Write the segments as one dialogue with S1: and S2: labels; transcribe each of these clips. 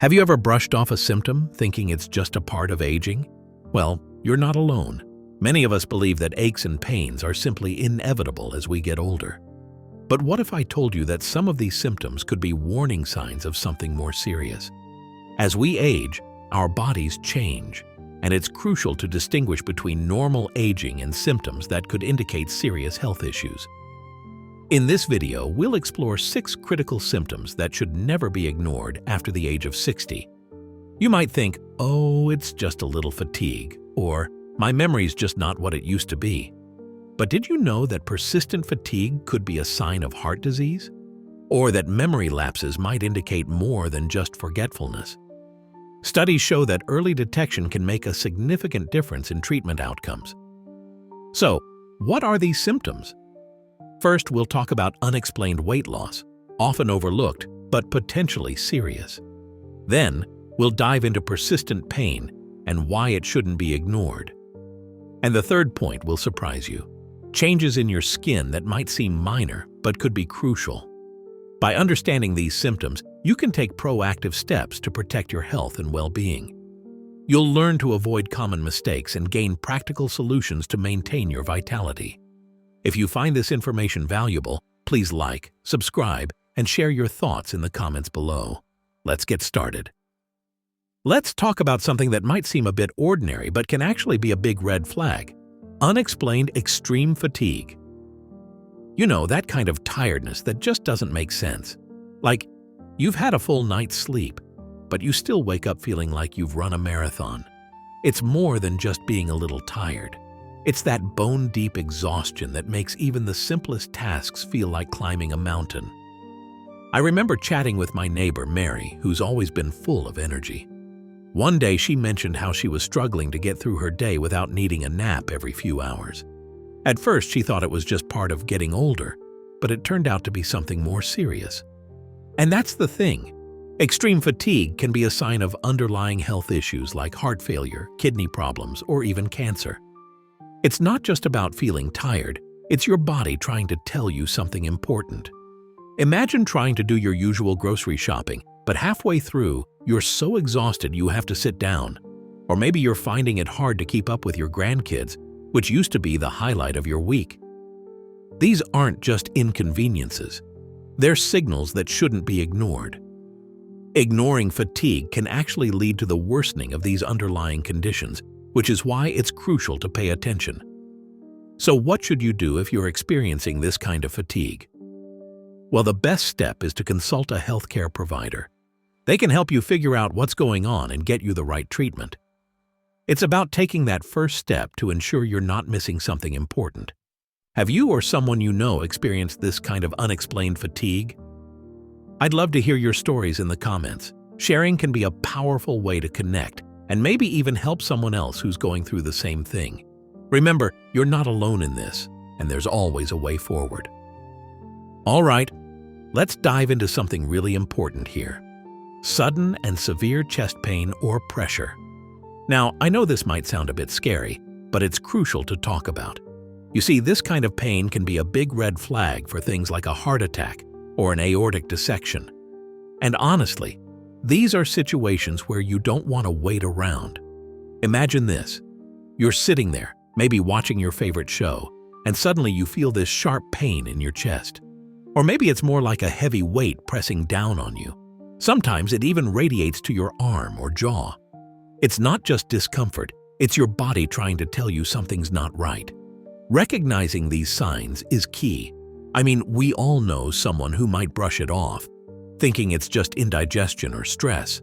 S1: Have you ever brushed off a symptom thinking it's just a part of aging? Well, you're not alone. Many of us believe that aches and pains are simply inevitable as we get older. But what if I told you that some of these symptoms could be warning signs of something more serious? As we age, our bodies change, and it's crucial to distinguish between normal aging and symptoms that could indicate serious health issues. In this video, we'll explore 6 critical symptoms that should never be ignored after the age of 60. You might think, oh, it's just a little fatigue, or my memory's just not what it used to be. But did you know that persistent fatigue could be a sign of heart disease? Or that memory lapses might indicate more than just forgetfulness? Studies show that early detection can make a significant difference in treatment outcomes. So, what are these symptoms? First, we'll talk about unexplained weight loss, often overlooked but potentially serious. Then, we'll dive into persistent pain and why it shouldn't be ignored. And the third point will surprise you: changes in your skin that might seem minor but could be crucial. By understanding these symptoms, you can take proactive steps to protect your health and well-being. You'll learn to avoid common mistakes and gain practical solutions to maintain your vitality. If you find this information valuable, please like, subscribe, and share your thoughts in the comments below. Let's get started. Let's talk about something that might seem a bit ordinary but can actually be a big red flag: unexplained extreme fatigue. You know, that kind of tiredness that just doesn't make sense. Like, you've had a full night's sleep, but you still wake up feeling like you've run a marathon. It's more than just being a little tired. It's that bone-deep exhaustion that makes even the simplest tasks feel like climbing a mountain. I remember chatting with my neighbor, Mary, who's always been full of energy. One day she mentioned how she was struggling to get through her day without needing a nap every few hours. At first, she thought it was just part of getting older, but it turned out to be something more serious. And that's the thing. Extreme fatigue can be a sign of underlying health issues like heart failure, kidney problems, or even cancer. It's not just about feeling tired, it's your body trying to tell you something important. Imagine trying to do your usual grocery shopping, but halfway through, you're so exhausted you have to sit down. Or maybe you're finding it hard to keep up with your grandkids, which used to be the highlight of your week. These aren't just inconveniences. They're signals that shouldn't be ignored. Ignoring fatigue can actually lead to the worsening of these underlying conditions, which is why it's crucial to pay attention. So what should you do if you're experiencing this kind of fatigue? Well, the best step is to consult a healthcare provider. They can help you figure out what's going on and get you the right treatment. It's about taking that first step to ensure you're not missing something important. Have you or someone you know experienced this kind of unexplained fatigue? I'd love to hear your stories in the comments. Sharing can be a powerful way to connect and maybe even help someone else who's going through the same thing. Remember, you're not alone in this, and there's always a way forward. All right, let's dive into something really important here: sudden and severe chest pain or pressure. Now, I know this might sound a bit scary, but it's crucial to talk about. You see, this kind of pain can be a big red flag for things like a heart attack or an aortic dissection. And honestly, these are situations where you don't want to wait around. Imagine this. You're sitting there, maybe watching your favorite show, and suddenly you feel this sharp pain in your chest. Or maybe it's more like a heavy weight pressing down on you. Sometimes it even radiates to your arm or jaw. It's not just discomfort, it's your body trying to tell you something's not right. Recognizing these signs is key. I mean, we all know someone who might brush it off, thinking it's just indigestion or stress.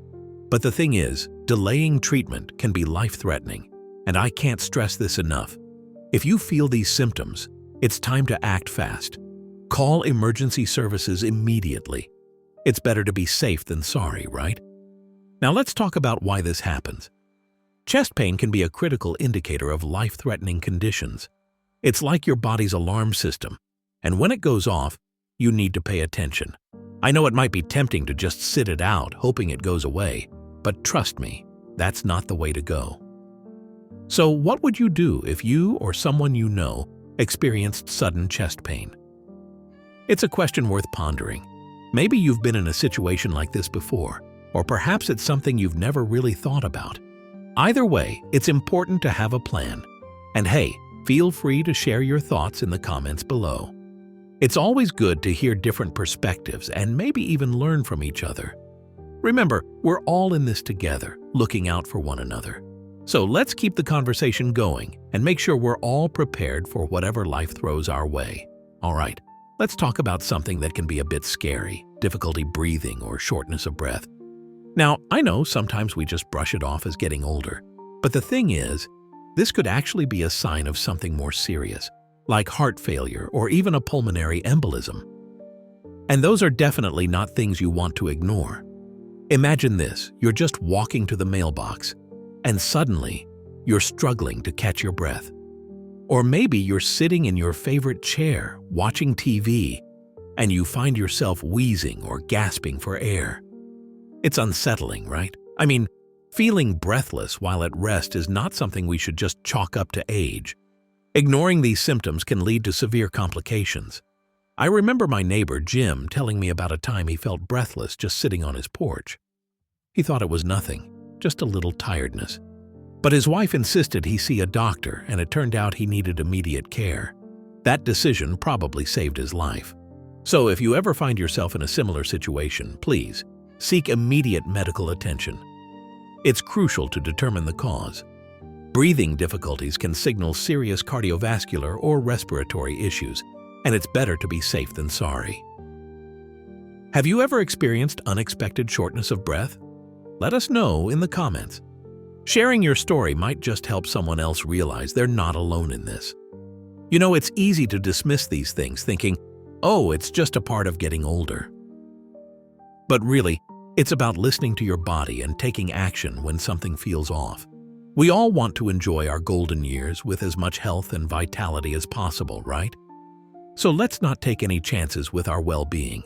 S1: But the thing is, delaying treatment can be life-threatening, and I can't stress this enough. If you feel these symptoms, it's time to act fast. Call emergency services immediately. It's better to be safe than sorry, right? Now let's talk about why this happens. Chest pain can be a critical indicator of life-threatening conditions. It's like your body's alarm system, and when it goes off, you need to pay attention. I know it might be tempting to just sit it out, hoping it goes away, but trust me, that's not the way to go. So what would you do if you or someone you know experienced sudden chest pain? It's a question worth pondering. Maybe you've been in a situation like this before, or perhaps it's something you've never really thought about. Either way, it's important to have a plan. And hey, feel free to share your thoughts in the comments below. It's always good to hear different perspectives and maybe even learn from each other. Remember, we're all in this together, looking out for one another. So let's keep the conversation going and make sure we're all prepared for whatever life throws our way. All right, let's talk about something that can be a bit scary: difficulty breathing or shortness of breath. Now, I know sometimes we just brush it off as getting older, but the thing is, this could actually be a sign of something more serious, like heart failure or even a pulmonary embolism. And those are definitely not things you want to ignore. Imagine this: you're just walking to the mailbox, and suddenly, you're struggling to catch your breath. Or maybe you're sitting in your favorite chair, watching TV, and you find yourself wheezing or gasping for air. It's unsettling, right? I mean, feeling breathless while at rest is not something we should just chalk up to age. Ignoring these symptoms can lead to severe complications. I remember my neighbor Jim telling me about a time he felt breathless just sitting on his porch. He thought it was nothing, just a little tiredness. But his wife insisted he see a doctor, and it turned out he needed immediate care. That decision probably saved his life. So if you ever find yourself in a similar situation, please seek immediate medical attention. It's crucial to determine the cause. Breathing difficulties can signal serious cardiovascular or respiratory issues, and it's better to be safe than sorry. Have you ever experienced unexpected shortness of breath? Let us know in the comments. Sharing your story might just help someone else realize they're not alone in this. You know, it's easy to dismiss these things thinking, oh, it's just a part of getting older. But really, it's about listening to your body and taking action when something feels off. We all want to enjoy our golden years with as much health and vitality as possible, right? So let's not take any chances with our well-being.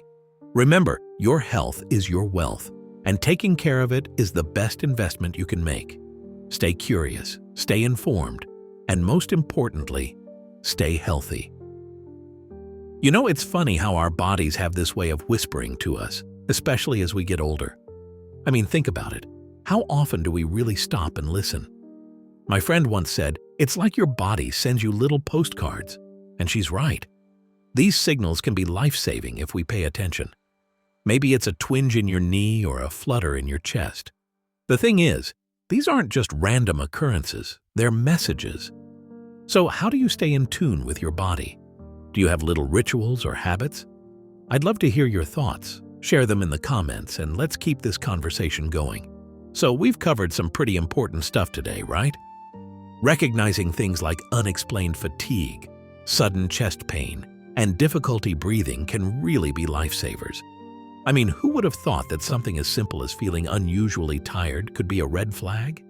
S1: Remember, your health is your wealth, and taking care of it is the best investment you can make. Stay curious, stay informed, and most importantly, stay healthy. You know, it's funny how our bodies have this way of whispering to us, especially as we get older. I mean, think about it. How often do we really stop and listen? My friend once said, it's like your body sends you little postcards. And she's right. These signals can be life-saving if we pay attention. Maybe it's a twinge in your knee or a flutter in your chest. The thing is, these aren't just random occurrences, they're messages. So how do you stay in tune with your body? Do you have little rituals or habits? I'd love to hear your thoughts. Share them in the comments, and let's keep this conversation going. So we've covered some pretty important stuff today, right? Recognizing things like unexplained fatigue, sudden chest pain, and difficulty breathing can really be lifesavers. I mean, who would have thought that something as simple as feeling unusually tired could be a red flag?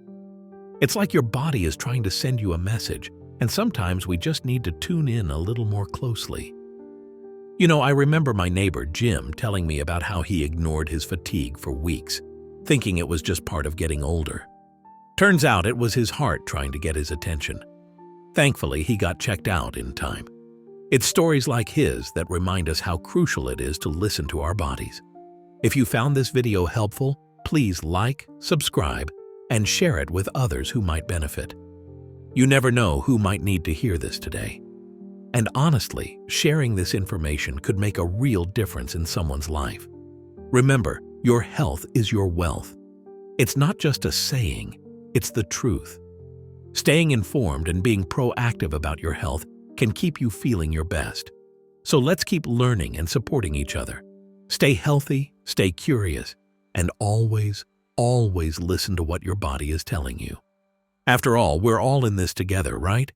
S1: It's like your body is trying to send you a message, and sometimes we just need to tune in a little more closely. You know, I remember my neighbor Jim telling me about how he ignored his fatigue for weeks, thinking it was just part of getting older. Turns out it was his heart trying to get his attention. Thankfully, he got checked out in time. It's stories like his that remind us how crucial it is to listen to our bodies. If you found this video helpful, please like, subscribe, and share it with others who might benefit. You never know who might need to hear this today. And honestly, sharing this information could make a real difference in someone's life. Remember, your health is your wealth. It's not just a saying, it's the truth. Staying informed and being proactive about your health can keep you feeling your best. So let's keep learning and supporting each other. Stay healthy, stay curious, and always listen to what your body is telling you. After all, we're all in this together, right?